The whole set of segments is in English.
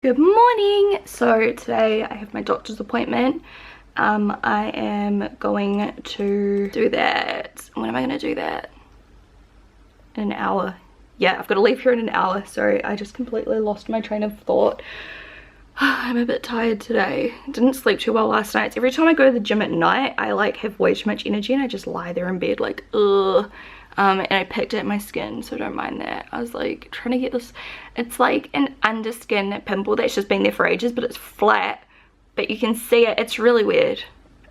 Good morning. So today I have my doctor's appointment. I am going to do that. When am I going to do that? In an hour. Yeah, I've got to leave here in an hour. Sorry, I just completely lost my train of thought. I'm a bit tired today. Didn't sleep too well last night. Every time I go to the gym at night, I like have way too much energy and I just lie there in bed like, ugh. And I picked at my skin, so don't mind that. I was like trying to get this, it's like an underskin pimple that's just been there for ages, but it's flat, but you can see it. It's really weird.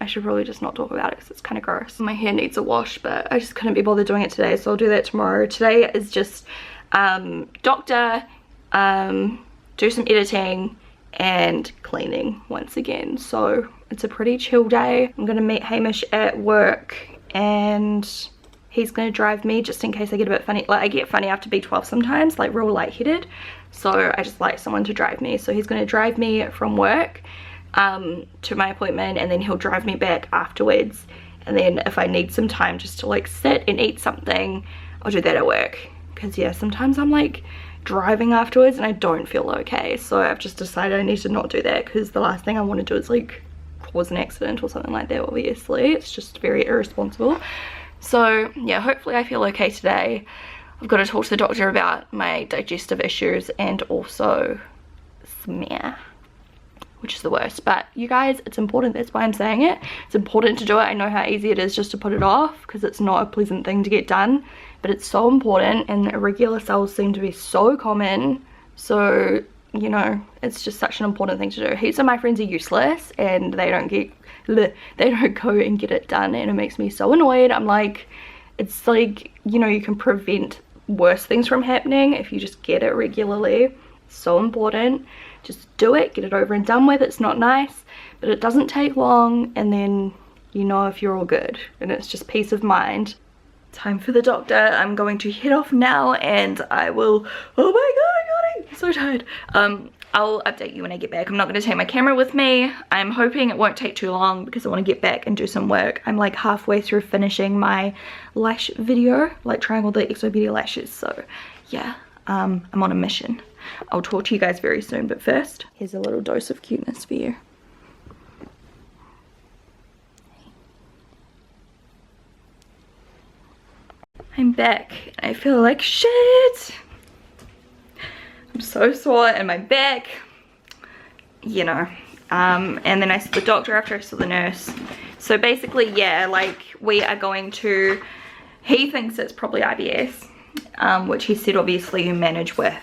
I should probably just not talk about it because it's kind of gross. My hair needs a wash, but I just couldn't be bothered doing it today, so I'll do that tomorrow. Today is just doctor, do some editing and cleaning once again. So it's a pretty chill day. I'm gonna meet Hamish at work and he's going to drive me just in case I get a bit funny. Like, I get funny after B12 sometimes, like real lightheaded. So I just like someone to drive me. So he's going to drive me from work to my appointment, and then he'll drive me back afterwards. And then if I need some time just to like sit and eat something, I'll do that at work. Because yeah, sometimes I'm like driving afterwards and I don't feel okay. So I've just decided I need to not do that, because the last thing I want to do is like cause an accident or something like that. Obviously, it's just very irresponsible. So yeah, hopefully I feel okay today. I've got to talk to the doctor about my digestive issues and also smear, which is the worst. But you guys, it's important. That's why I'm saying it. It's important to do it. I know how easy it is just to put it off, because it's not a pleasant thing to get done, but it's so important, and irregular cells seem to be so common. So, you know, it's just such an important thing to do. Heaps of my friends are useless and they don't go and get it done, and it makes me so annoyed. I'm like, it's like, you know, you can prevent worse things from happening if you just get it regularly. It's so important. Just do it, get it over and done with. It's not nice, but it doesn't take long, and then you know if you're all good, and it's just peace of mind. Time for the doctor. I'm going to head off now, and I will, oh my god, I'm so tired. I'll update you when I get back. I'm not going to take my camera with me. I'm hoping it won't take too long because I want to get back and do some work. I'm like halfway through finishing my lash video, like trying all the XO Beauty lashes. So yeah, I'm on a mission. I'll talk to you guys very soon, but first, here's a little dose of cuteness for you. I'm back. I feel like shit. I'm so sore in my back, you know. And then I saw the doctor after I saw the nurse. So basically, yeah, like we are going to, he thinks it's probably IBS, which he said obviously you manage with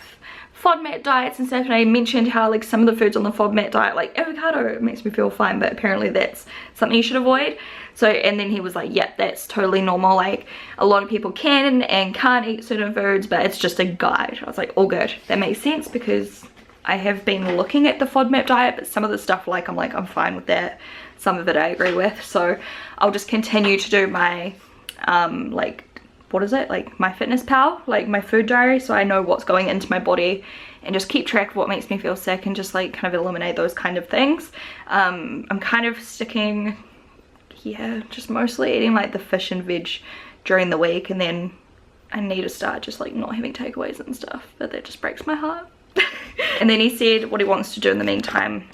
FODMAP diets and stuff. And I mentioned how like some of the foods on the FODMAP diet, like avocado, it makes me feel fine, but apparently that's something you should avoid. So, and then he was like, yeah, that's totally normal. Like a lot of people can and can't eat certain foods, but it's just a guide. I was like, all good. That makes sense, because I have been looking at the FODMAP diet, but some of the stuff, like I'm fine with that. Some of it I agree with. So I'll just continue to do my, like, what is it? Like my Fitness Pal, like my food diary. So I know what's going into my body, and just keep track of what makes me feel sick, and just like kind of eliminate those kind of things. I'm kind of sticking, yeah, just mostly eating like the fish and veg during the week, and then I need to start just like not having takeaways and stuff, but that just breaks my heart. And then he said what he wants to do in the meantime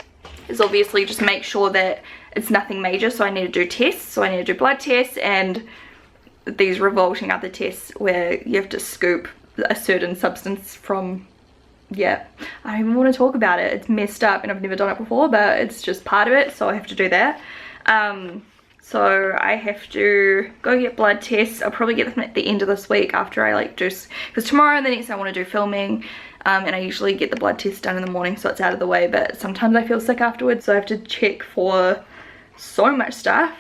is obviously just make sure that it's nothing major. So I need to do tests. So I need to do blood tests and these revolting other tests where you have to scoop a certain substance from, yeah, I don't even want to talk about it. It's messed up and I've never done it before, but it's just part of it, so I have to do that. So I have to go get blood tests. I'll probably get them at the end of this week after I like do, because tomorrow and the next I want to do filming, and I usually get the blood test done in the morning so it's out of the way, but sometimes I feel sick afterwards, so I have to check for so much stuff,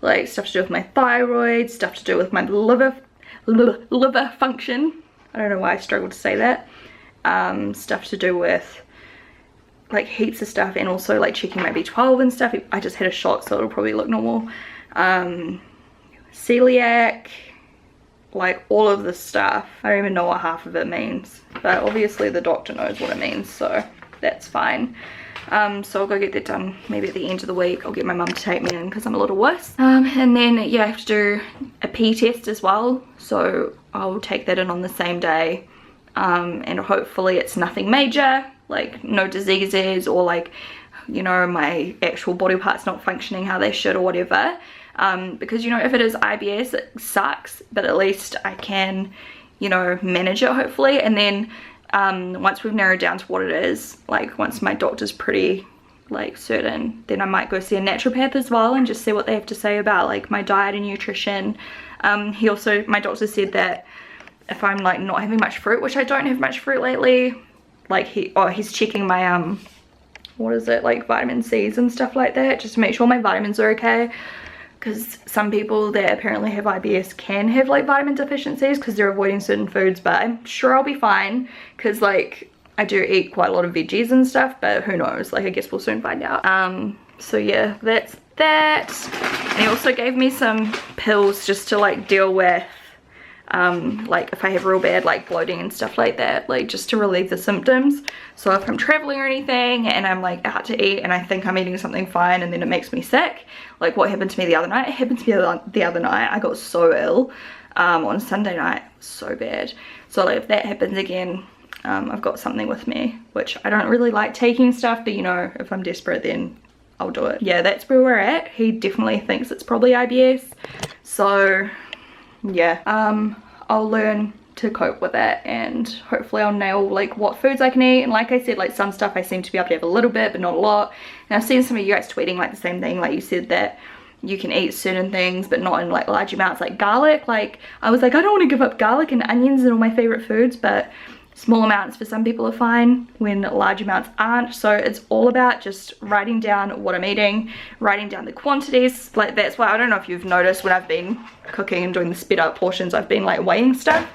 like stuff to do with my thyroid, stuff to do with my liver function. I don't know why I struggle to say that. Stuff to do with like heaps of stuff, and also like checking my B12 and stuff. I just had a shot, so it'll probably look normal. Celiac, like all of this stuff. I don't even know what half of it means, but obviously the doctor knows what it means, so that's fine. So I'll go get that done maybe at the end of the week. I'll get my mum to take me in because I'm a little worse. And then yeah, I have to do a pee test as well, so I'll take that in on the same day. And hopefully it's nothing major. like no diseases or like, you know, my actual body parts not functioning how they should or whatever. Because, you know, if it is IBS, it sucks, but at least I can, you know, manage it hopefully. And then once we've narrowed down to what it is, like once my doctor's pretty like certain, then I might go see a naturopath as well and just see what they have to say about like my diet and nutrition. My doctor said that if I'm like not having much fruit, which I don't have much fruit lately, like he's checking my what is it, like vitamin C's and stuff like that, just to make sure my vitamins are okay. Because some people that apparently have IBS can have like vitamin deficiencies because they're avoiding certain foods, but I'm sure I'll be fine because like I do eat quite a lot of veggies and stuff, but who knows, like I guess we'll soon find out. So yeah, that's that. And he also gave me some pills just to like deal with like if I have real bad like bloating and stuff like that, like just to relieve the symptoms. So if I'm traveling or anything and I'm like out to eat and I think I'm eating something fine and then it makes me sick, like what happened to me the other night, it happened to me the other night. I got so ill on Sunday night, so bad. So like if that happens again, I've got something with me, which I don't really like taking stuff, but you know, if I'm desperate then I'll do it. Yeah, that's where we're at. He definitely thinks it's probably IBS, so yeah, I'll learn to cope with it and hopefully I'll nail like what foods I can eat. And like I said, like some stuff I seem to be able to have a little bit but not a lot. And I've seen some of you guys tweeting like the same thing, like you said that you can eat certain things but not in like large amounts, like garlic. Like I was like, I don't want to give up garlic and onions and all my favorite foods, but small amounts for some people are fine when large amounts aren't. So it's all about just writing down what I'm eating, writing down the quantities. Like that's why, I don't know if you've noticed when I've been cooking and doing the sped up portions, I've been like weighing stuff.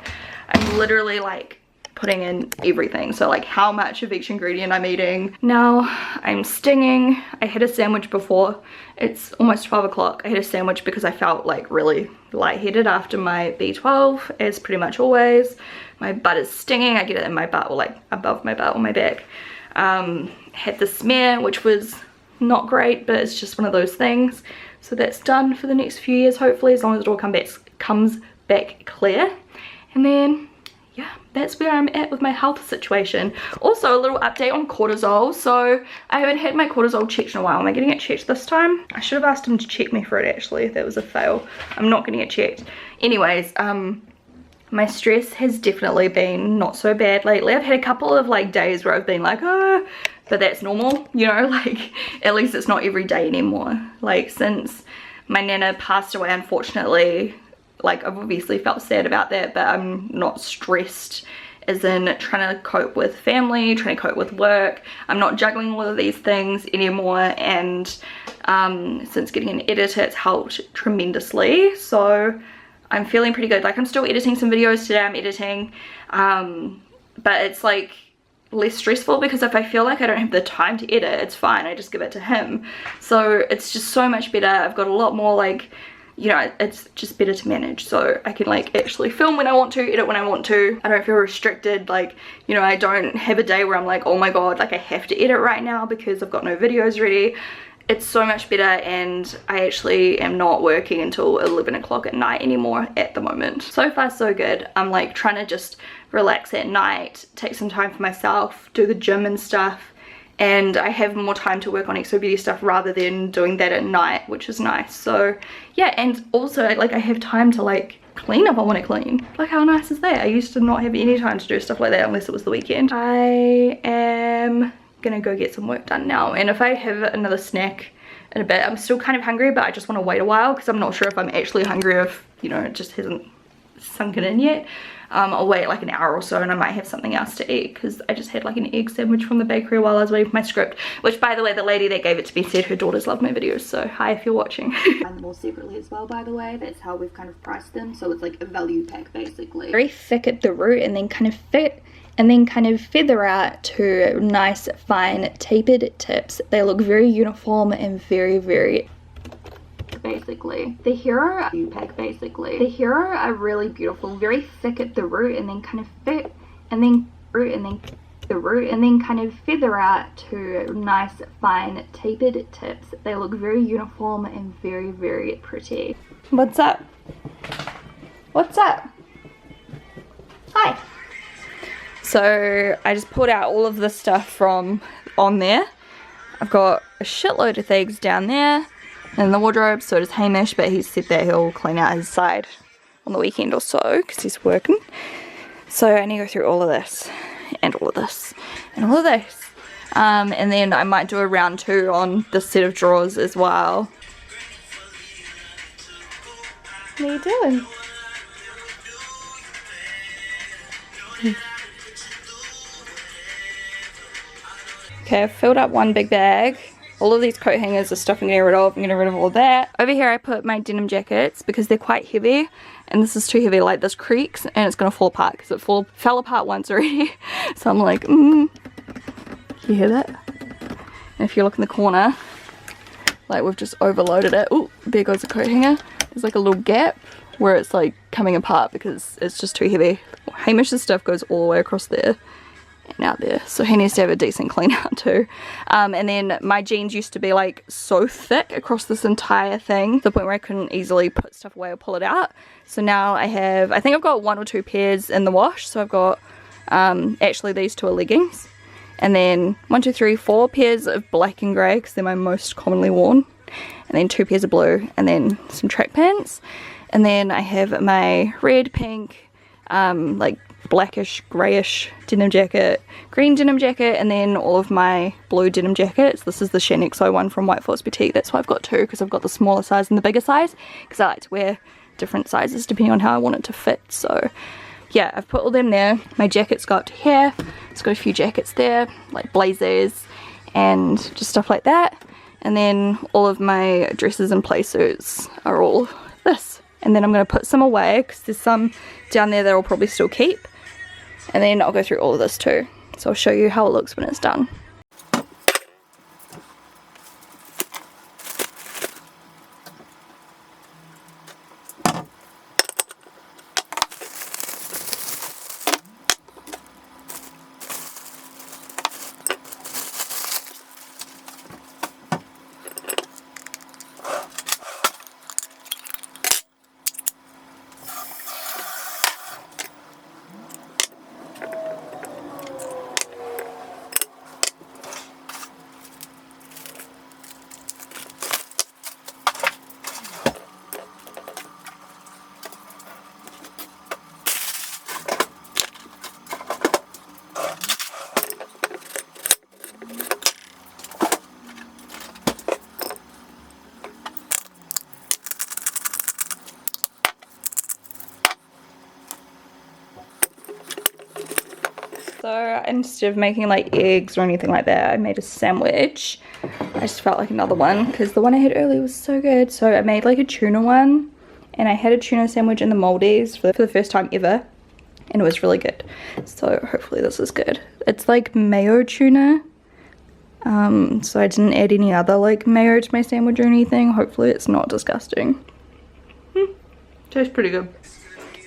I'm literally like putting in everything, so like how much of each ingredient I'm eating. Now I'm stinging. I had a sandwich before. It's almost 12 o'clock. I had a sandwich because I felt like really lightheaded after my B12, as pretty much always. My butt is stinging. I get it in my butt, or like above my butt, on my back. Had the smear, which was not great, but it's just one of those things. So that's done for the next few years, hopefully, as long as it all comes back clear. And then yeah, that's where I'm at with my health situation. Also a little update on cortisol. So I haven't had my cortisol checked in a while. Am I getting it checked this time? I should have asked him to check me for it actually. That was a fail. I'm not getting it checked. Anyways, my stress has definitely been not so bad lately. I've had a couple of like days where I've been like, oh, but that's normal, you know, like at least it's not every day anymore. Like since my nana passed away, unfortunately, like I've obviously felt sad about that, but I'm not stressed as in trying to cope with family, trying to cope with work. I'm not juggling all of these things anymore, and since getting an editor it's helped tremendously. So I'm feeling pretty good. Like I'm still editing some videos today, I'm editing, but it's like less stressful because if I feel like I don't have the time to edit, it's fine, I just give it to him. So it's just so much better. I've got a lot more like, you know, it's just better to manage, so I can like actually film when I want to, edit when I want to. I don't feel restricted, like, you know, I don't have a day where I'm like, oh my god, like I have to edit right now because I've got no videos ready. It's so much better, and I actually am not working until 11 o'clock at night anymore at the moment. So far so good. I'm like trying to just relax at night, take some time for myself, do the gym and stuff, and I have more time to work on exo beauty stuff rather than doing that at night, which is nice. So yeah, and also like I have time to like clean if I want to clean. Like how nice is that? I used to not have any time to do stuff like that unless it was the weekend. I am gonna go get some work done now, and if I have another snack in a bit, I'm still kind of hungry, but I just want to wait a while because I'm not sure if I'm actually hungry, if, you know, it just hasn't sunken in yet. I'll wait like an hour or so and I might have something else to eat because I just had like an egg sandwich from the bakery while I was waiting for my script, which by the way, the lady that gave it to me said her daughters love my videos, so hi if you're watching. And them all separately as well, by the way. That's how we've kind of priced them, so it's like a value pack basically. Very thick at the root and then kind of feather out to nice fine tapered tips. They look very uniform and very basically. The hero pack basically. The hero are really beautiful, very thick at the root and then kind of fit and then root and then the root and then kind of feather out to nice fine tapered tips. They look very uniform and very pretty. What's up? What's up? Hi. So I just pulled out all of this stuff from on there. I've got a shitload of things down there in the wardrobe. So does Hamish, but he said that he'll clean out his side on the weekend or so because he's working. So I need to go through all of this and all of this and all of this. And then I might do a round 2 on this set of drawers as well. What are you doing? Okay, I've filled up one big bag. All of these coat hangers are stuff I'm getting rid of. I'm getting rid of all that. Over here I put my denim jackets because they're quite heavy. And this is too heavy, like this creaks and it's going to fall apart because it fell apart once already. So I'm like, Can you hear that? And if you look in the corner, like we've just overloaded it. Oh, there goes the coat hanger. There's like a little gap where it's like coming apart because it's just too heavy. Hamish's stuff goes all the way across there and out there, so he needs to have a decent clean out too. And then my jeans used to be like so thick across this entire thing to the point where I couldn't easily put stuff away or pull it out. So now I think I've got 1 or 2 pairs in the wash. So I've got actually these 2 are leggings, and then 1, 2, 3, 4 pairs of black and grey because they're my most commonly worn, and then 2 pairs of blue, and then some track pants. And then I have my red, pink, like blackish, greyish denim jacket, green denim jacket, and then all of my blue denim jackets. This is the Shaaanxo one from Whitefoot's Boutique. That's why I've got 2, because I've got the smaller size and the bigger size, because I like to wear different sizes depending on how I want it to fit. So yeah, I've put all them there. My jackets go up to here. It's got a few jackets there, like blazers and just stuff like that. And then all of my dresses and play suits are all this. And then I'm going to put some away because there's some down there that I'll probably still keep. And then I'll go through all of this too. So I'll show you how it looks when it's done. So instead of making like eggs or anything like that, I made a sandwich. I just felt like another one because the one I had earlier was so good. So I made like a tuna one, and I had a tuna sandwich in the Maldives for the first time ever, and it was really good. So hopefully this is good. It's like mayo tuna. So I didn't add any other like mayo to my sandwich or anything. Hopefully it's not disgusting. Tastes pretty good.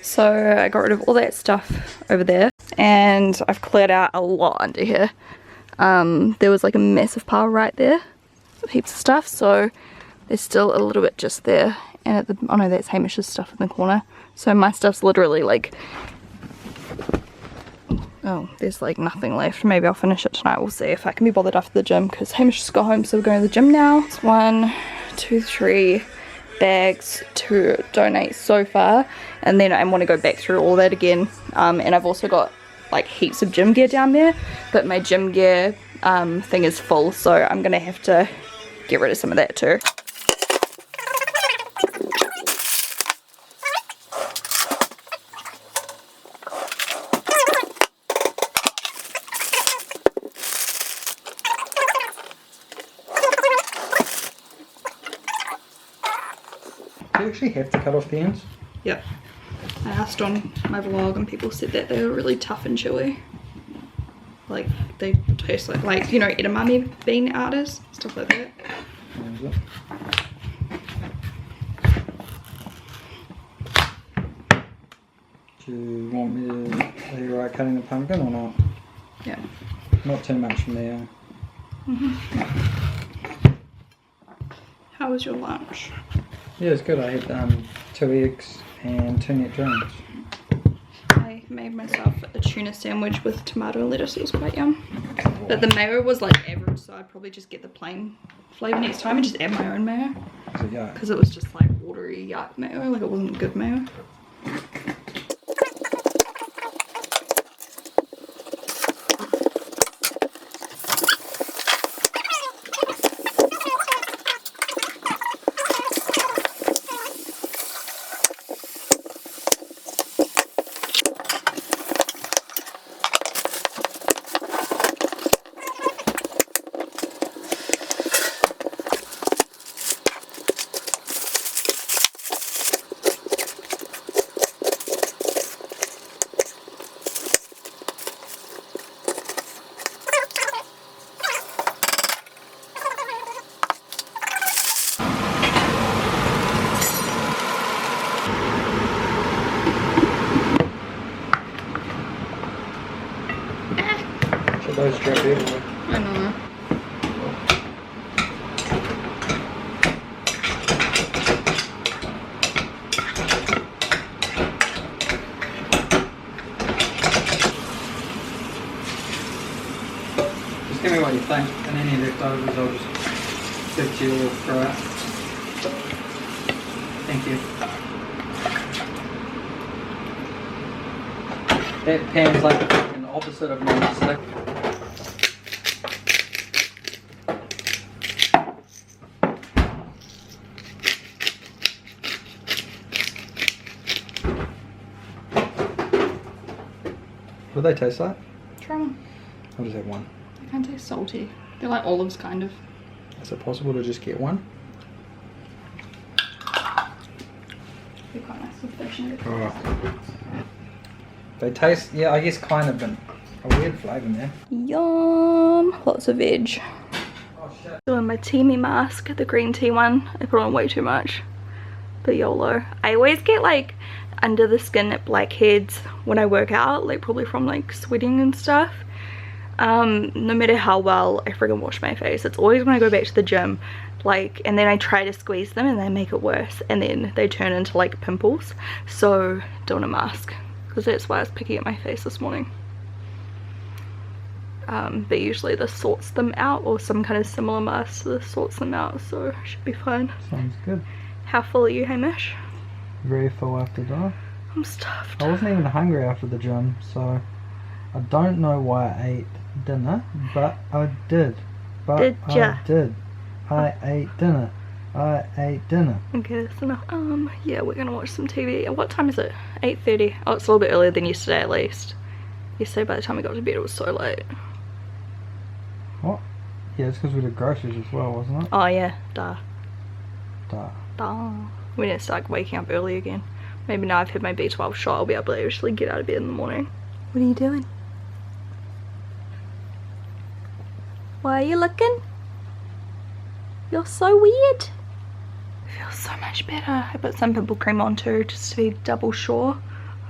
So I got rid of all that stuff over there, and I've cleared out a lot under here. There was like a massive pile right there with heaps of stuff, so there's still a little bit just there. And at the, oh no, that's Hamish's stuff in the corner. So my stuff's literally like, oh, there's like nothing left. Maybe I'll finish it tonight. We'll see if I can be bothered after the gym, because Hamish just got home, so we're going to the gym now. It's 1, 2, 3 bags to donate so far, and then I want to go back through all that again. And I've also got like heaps of gym gear down there, but my gym gear thing is full, so I'm gonna have to get rid of some of that too. Do you actually have to cut off the ends? Yep. I asked on my vlog and people said that they were really tough and chewy. Like they taste like you know, edamame bean outers, stuff like that. Do you want me to, are you right cutting the pumpkin or not? Yeah. Not too much from there. How was your lunch? Yeah, it's good. I had 2 eggs and 2 net drinks. I made made myself a tuna sandwich with tomato and lettuce. It was quite yum. But the mayo was like average, so I'd probably just get the plain flavour next time and just add my own mayo. Because it was just like watery yuck mayo, like it wasn't good mayo. Those drip everywhere. I know. Just give me what you think, and any leftovers I'll just give to you or throw out. Thank you. That pan's like the fucking opposite of non-stick. What do they taste like? Try one. I'll just have one. They kind of taste salty. They're like olives, kind of. Is it possible to just get one? They're quite nice with fish and Oh. They taste, yeah, I guess kind of been a weird flavour, man. Yum! Lots of veg. Oh shit. Doing my teamy mask, the green tea one. I put on way too much, but YOLO. I always get like under the skin blackheads when I work out, like probably from like sweating and stuff. No matter how well I friggin' wash my face, it's always when I go back to the gym, like, and then I try to squeeze them and they make it worse, and then they turn into like pimples. So doing a mask, because that's why I was picking at my face this morning. But usually this sorts them out, or some kind of similar mask to this sorts them out, so it should be fine. Sounds good. How full are you, Hamish? Very full after that. I'm stuffed. I wasn't even hungry after the gym, so I don't know why I ate dinner, but I did. But Did ya? I did. I ate dinner. I ate dinner. Okay, that's enough. Yeah, we're gonna watch some TV. What time is it? 8:30. Oh, it's a little bit earlier than yesterday at least. Yesterday by the time we got to bed it was so late. What? Yeah, it's because we did groceries as well, wasn't it? Oh yeah, duh. Duh. Duh. We need to start waking up early again. Maybe now I've had my B12 shot, I'll be able to actually get out of bed in the morning. What are you doing? Why are you looking? You're so weird. It feels so much better. I put some pimple cream on too, just to be double sure.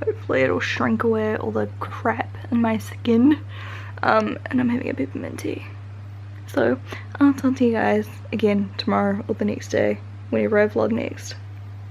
Hopefully it'll shrink away all the crap in my skin. And I'm having a peppermint tea. So I'll talk to you guys again tomorrow or the next day, whenever I vlog next.